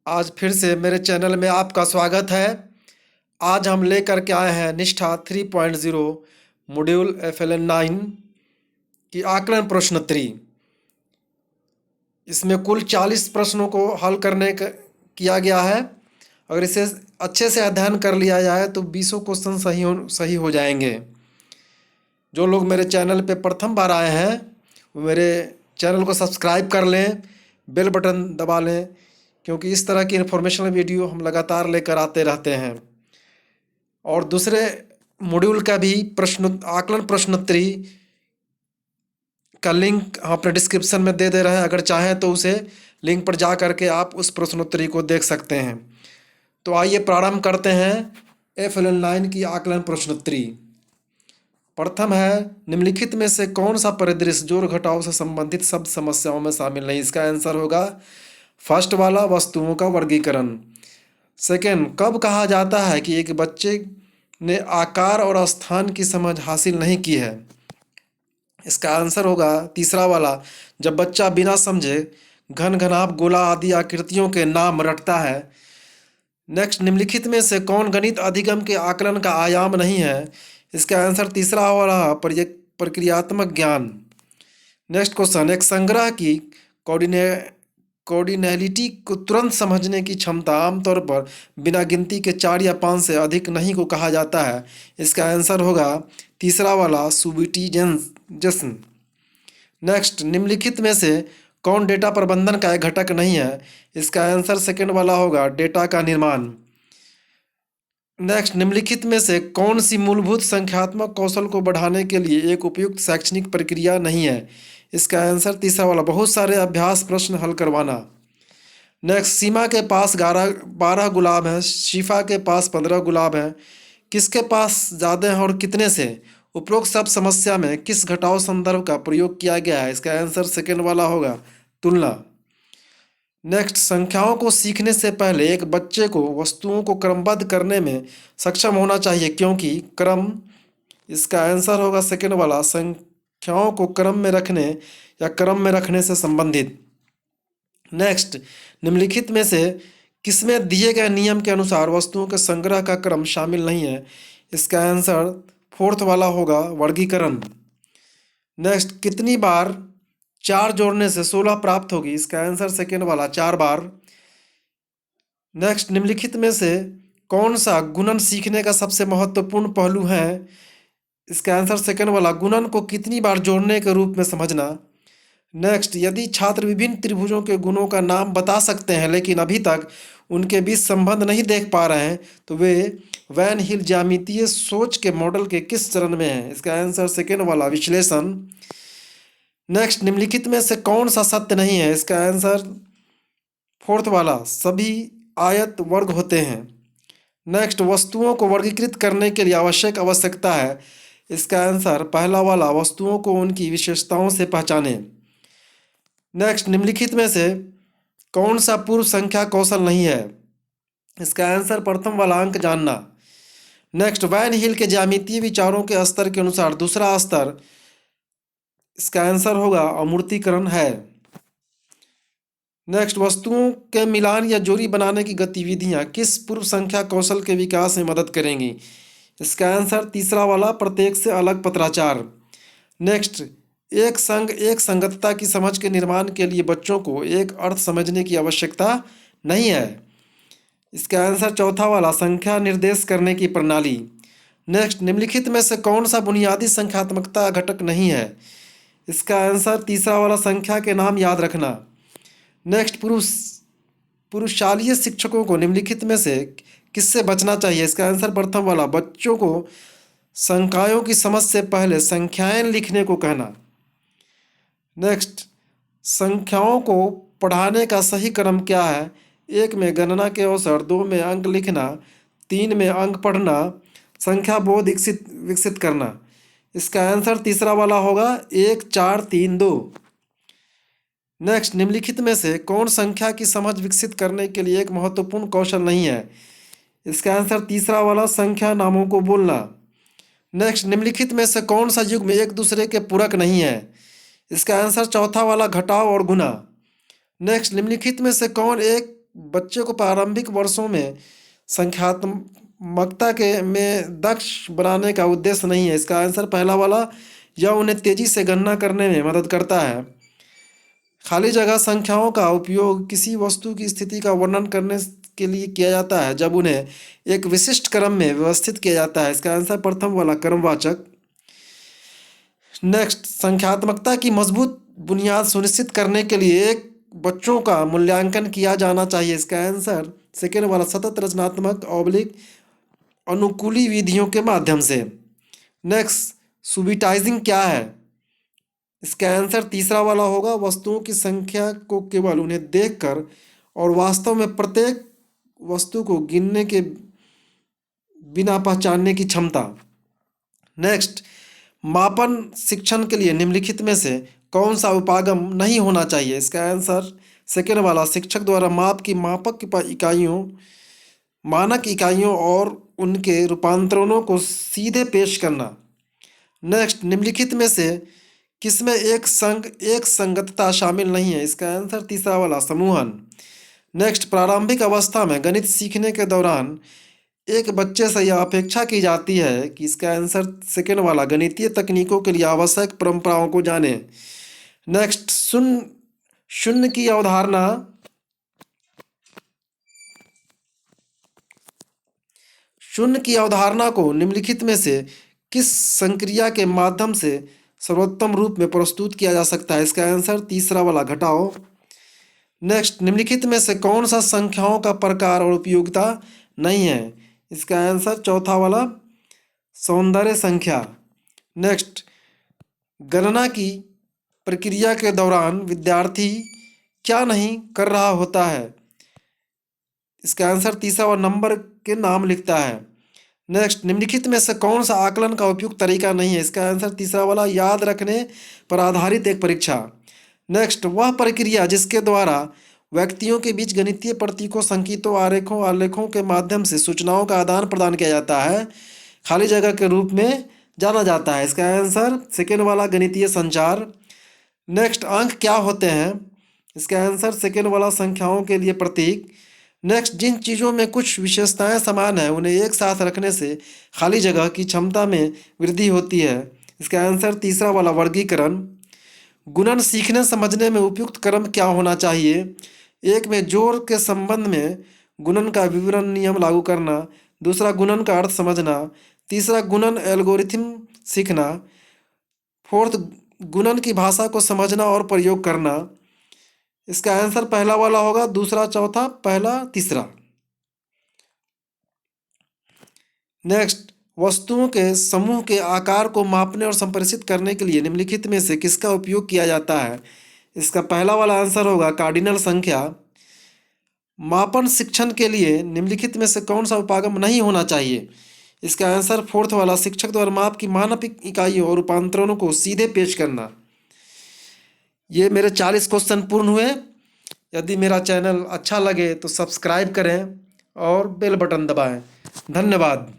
आज फिर से मेरे चैनल में आपका स्वागत है। आज हम लेकर के आए हैं निष्ठा 3.0 मॉड्यूल FLN 9 की आकलन प्रश्नोत्तरी। इसमें कुल 40 प्रश्नों को हल किया गया है। अगर इसे अच्छे से अध्ययन कर लिया जाए तो 20 क्वेश्चन सही हो जाएंगे। जो लोग मेरे चैनल पे प्रथम बार आए हैं वो मेरे चैनल को सब्सक्राइब कर लें, बेल बटन दबा लें, क्योंकि इस तरह की इन्फॉर्मेशनल वीडियो हम लगातार लेकर आते रहते हैं। और दूसरे मॉड्यूल का भी आकलन प्रश्नोत्तरी का लिंक हम अपने डिस्क्रिप्शन में दे रहे हैं। अगर चाहें तो उसे लिंक पर जा करके आप उस प्रश्नोत्तरी को देख सकते हैं। तो आइए प्रारंभ करते हैं FLN 9 की आकलन प्रश्नोत्तरी। प्रथम है, निम्नलिखित में से कौन सा परिदृश्य जोड़ घटाव से संबंधित शब्द समस्याओं में शामिल नहीं? इसका आंसर होगा फर्स्ट वाला, वस्तुओं का वर्गीकरण। सेकेंड, कब कहा जाता है कि एक बच्चे ने आकार और स्थान की समझ हासिल नहीं की है? इसका आंसर होगा तीसरा वाला, जब बच्चा बिना समझे घन घनाभ गोला आदि आकृतियों के नाम रटता है। नेक्स्ट, निम्नलिखित में से कौन गणित अधिगम के आकलन का आयाम नहीं है? इसका आंसर तीसरा वाला, प्रक्रियात्मक ज्ञान। नेक्स्ट क्वेश्चन, एक संग्रह की कोऑर्डिनैलिटी को तुरंत समझने की क्षमता आमतौर पर बिना गिनती के 4 या 5 से अधिक नहीं को कहा जाता है। इसका आंसर होगा तीसरा वाला, सुबिटिजेशन। नेक्स्ट, निम्नलिखित में से कौन डेटा प्रबंधन का एक घटक नहीं है? इसका आंसर सेकंड वाला होगा, डेटा का निर्माण। नेक्स्ट, निम्नलिखित में से कौन सी मूलभूत संख्यात्मक कौशल को बढ़ाने के लिए एक उपयुक्त शैक्षणिक प्रक्रिया नहीं है? इसका आंसर तीसरा वाला, बहुत सारे अभ्यास प्रश्न हल करवाना। नेक्स्ट, सीमा के पास 12 गुलाब हैं, शिफा के पास 15 गुलाब हैं, किसके पास ज़्यादा हैं और कितने से? उपरोक्त सब समस्या में किस घटाव संदर्भ का प्रयोग किया गया है? इसका आंसर सेकेंड वाला होगा, तुलना। नेक्स्ट, संख्याओं को सीखने से पहले एक बच्चे को वस्तुओं को क्रमबद्ध करने में सक्षम होना चाहिए, क्योंकि क्रम। इसका आंसर होगा सेकेंड वाला, संख्याओं को क्रम में रखने या क्रम में रखने से संबंधित। नेक्स्ट, निम्नलिखित में से किसमें दिए गए नियम के अनुसार वस्तुओं के संग्रह का क्रम शामिल नहीं है? इसका आंसर फोर्थ वाला होगा, वर्गीकरण। नेक्स्ट, कितनी बार 4 जोड़ने से 16 प्राप्त होगी? इसका आंसर सेकेंड वाला, 4 बार। नेक्स्ट, निम्नलिखित में से कौन सा गुणन सीखने का सबसे महत्वपूर्ण पहलू है? इसका आंसर सेकेंड वाला, गुणन को कितनी बार जोड़ने के रूप में समझना। नेक्स्ट, यदि छात्र विभिन्न त्रिभुजों के गुणों का नाम बता सकते हैं लेकिन अभी तक उनके बीच संबंध नहीं देख पा रहे हैं, तो वे वैन हिल ज्यामितीय सोच के मॉडल के किस चरण में हैं? इसका आंसर सेकेंड वाला, विश्लेषण। नेक्स्ट, निम्नलिखित में से कौन सा सत्य नहीं है? इसका आंसर फोर्थ वाला, सभी आयत वर्ग होते हैं। नेक्स्ट, वस्तुओं को वर्गीकृत करने के लिए आवश्यकता है। इसका आंसर पहला वाला, वस्तुओं को उनकी विशेषताओं से पहचाने। नेक्स्ट, निम्नलिखित में से कौन सा पूर्व संख्या कौशल नहीं है? इसका आंसर प्रथम वाला, अंक जानना। नेक्स्ट, वैन हिल के ज्यामितीय विचारों के स्तर के अनुसार दूसरा स्तर, इसका आंसर होगा अमूर्तीकरण है। नेक्स्ट, वस्तुओं के मिलान या जोड़ी बनाने की गतिविधियां किस पूर्व संख्या कौशल के विकास में मदद करेंगी? इसका आंसर तीसरा वाला, प्रत्येक से अलग पत्राचार। नेक्स्ट, एक संगतता की समझ के निर्माण के लिए बच्चों को एक अर्थ समझने की आवश्यकता नहीं है। इसका आंसर चौथा वाला, संख्या निर्देश करने की प्रणाली। नेक्स्ट, निम्नलिखित में से कौन सा बुनियादी संख्यात्मकता घटक नहीं है? इसका आंसर तीसरा वाला, संख्या के नाम याद रखना। नेक्स्ट, पुरुषालीय शिक्षकों को निम्नलिखित में से किससे बचना चाहिए? इसका आंसर प्रथम वाला, बच्चों को संख्याओं की समझ से पहले संख्याएं लिखने को कहना। नेक्स्ट, संख्याओं को पढ़ाने का सही क्रम क्या है? 1 में गणना के अवसर, 2 में अंक लिखना, 3 में अंक पढ़ना, संख्या बोध विकसित करना। इसका आंसर तीसरा वाला होगा, 1 4 3 2। नेक्स्ट, निम्नलिखित में से कौन संख्या की समझ विकसित करने के लिए एक महत्वपूर्ण कौशल नहीं है? इसका आंसर तीसरा वाला, संख्या नामों को बोलना। नेक्स्ट, निम्नलिखित में से कौन सा युग्म एक दूसरे के पूरक नहीं है? इसका आंसर चौथा वाला, घटाव और गुणा। नेक्स्ट, निम्नलिखित में से कौन एक बच्चे को प्रारंभिक वर्षों में संख्यात्मकता के में दक्ष बनाने का उद्देश्य नहीं है। इसका आंसर पहला वाला, यह उन्हें तेजी से गणना करने में मदद करता है। खाली जगह संख्याओं का उपयोग किसी वस्तु की स्थिति का वर्णन करने के लिए किया जाता है जब उन्हें एक विशिष्ट क्रम में व्यवस्थित किया जाता है। इसका आंसर प्रथम वाला, क्रमवाचक। नेक्स्ट, संख्यात्मकता की मजबूत बुनियाद सुनिश्चित करने के लिए एक बच्चों का मूल्यांकन किया जाना चाहिए। इसका आंसर सेकेंड वाला, सतत रचनात्मक ऑब्लिक अनुकूली विधियों के माध्यम से। नेक्स्ट, सुबिटाइजिंग क्या है? इसका आंसर तीसरा वाला होगा, वस्तुओं की संख्या को केवल उन्हें देखकर और वास्तव में प्रत्येक वस्तु को गिनने के बिना पहचानने की क्षमता। नेक्स्ट, मापन शिक्षण के लिए निम्नलिखित में से कौन सा उपागम नहीं होना चाहिए? इसका आंसर सेकेंड वाला, शिक्षक द्वारा माप की मापक इकाइयों, मानक इकाइयों और उनके रूपांतरणों को सीधे पेश करना। नेक्स्ट, निम्नलिखित में से किसमें एक संगतता शामिल नहीं है? इसका आंसर तीसरा वाला, समूहन। नेक्स्ट, प्रारंभिक अवस्था में गणित सीखने के दौरान एक बच्चे से यह अपेक्षा की जाती है कि, इसका आंसर सेकेंड वाला, गणितीय तकनीकों के लिए आवश्यक परंपराओं को जाने। नेक्स्ट, शून्य की अवधारणा को निम्नलिखित में से किस संक्रिया के माध्यम से सर्वोत्तम रूप में प्रस्तुत किया जा सकता है? इसका आंसर तीसरा वाला, घटाओ। नेक्स्ट, निम्नलिखित में से कौन सा संख्याओं का प्रकार और उपयोगिता नहीं है? इसका आंसर चौथा वाला, सौंदर्य संख्या। नेक्स्ट, गणना की प्रक्रिया के दौरान विद्यार्थी क्या नहीं कर रहा होता है? इसका आंसर तीसरा वाला, नंबर के नाम लिखता है। नेक्स्ट, निम्नलिखित में से कौन सा आकलन का उपयुक्त तरीका नहीं है? इसका आंसर तीसरा वाला, याद रखने पर आधारित एक परीक्षा। नेक्स्ट, वह प्रक्रिया जिसके द्वारा व्यक्तियों के बीच गणितीय प्रतीकों, संकेतों, आरेखों, आलेखों के माध्यम से सूचनाओं का आदान प्रदान किया जाता है, खाली जगह के रूप में जाना जाता है। इसका आंसर सेकेंड वाला, गणितीय संचार। नेक्स्ट, अंक क्या होते हैं? इसका आंसर सेकेंड वाला, संख्याओं के लिए प्रतीक। नेक्स्ट, जिन चीज़ों में कुछ विशेषताएं समान हैं उन्हें एक साथ रखने से खाली जगह की क्षमता में वृद्धि होती है। इसका आंसर तीसरा वाला, वर्गीकरण। गुणन सीखने समझने में उपयुक्त क्रम क्या होना चाहिए? एक में जोड़ के संबंध में गुणन का विवरण नियम लागू करना, दूसरा गुणन का अर्थ समझना, तीसरा गुणन एल्गोरिथम सीखना, फोर्थ गुणन की भाषा को समझना और प्रयोग करना। इसका आंसर पहला वाला होगा, दूसरा चौथा, पहला तीसरा। नेक्स्ट, वस्तुओं के समूह के आकार को मापने और संप्रेषित करने के लिए निम्नलिखित में से किसका उपयोग किया जाता है? इसका पहला वाला आंसर होगा, कार्डिनल संख्या। मापन शिक्षण के लिए निम्नलिखित में से कौन सा उपागम नहीं होना चाहिए? इसका आंसर फोर्थ वाला, शिक्षक द्वारा माप की मानक इकाइयों और रूपांतरणों को सीधे पेश करना। ये मेरे 40 क्वेश्चन पूर्ण हुए। यदि मेरा चैनल अच्छा लगे तो सब्सक्राइब करें और बेल बटन दबाएं। धन्यवाद।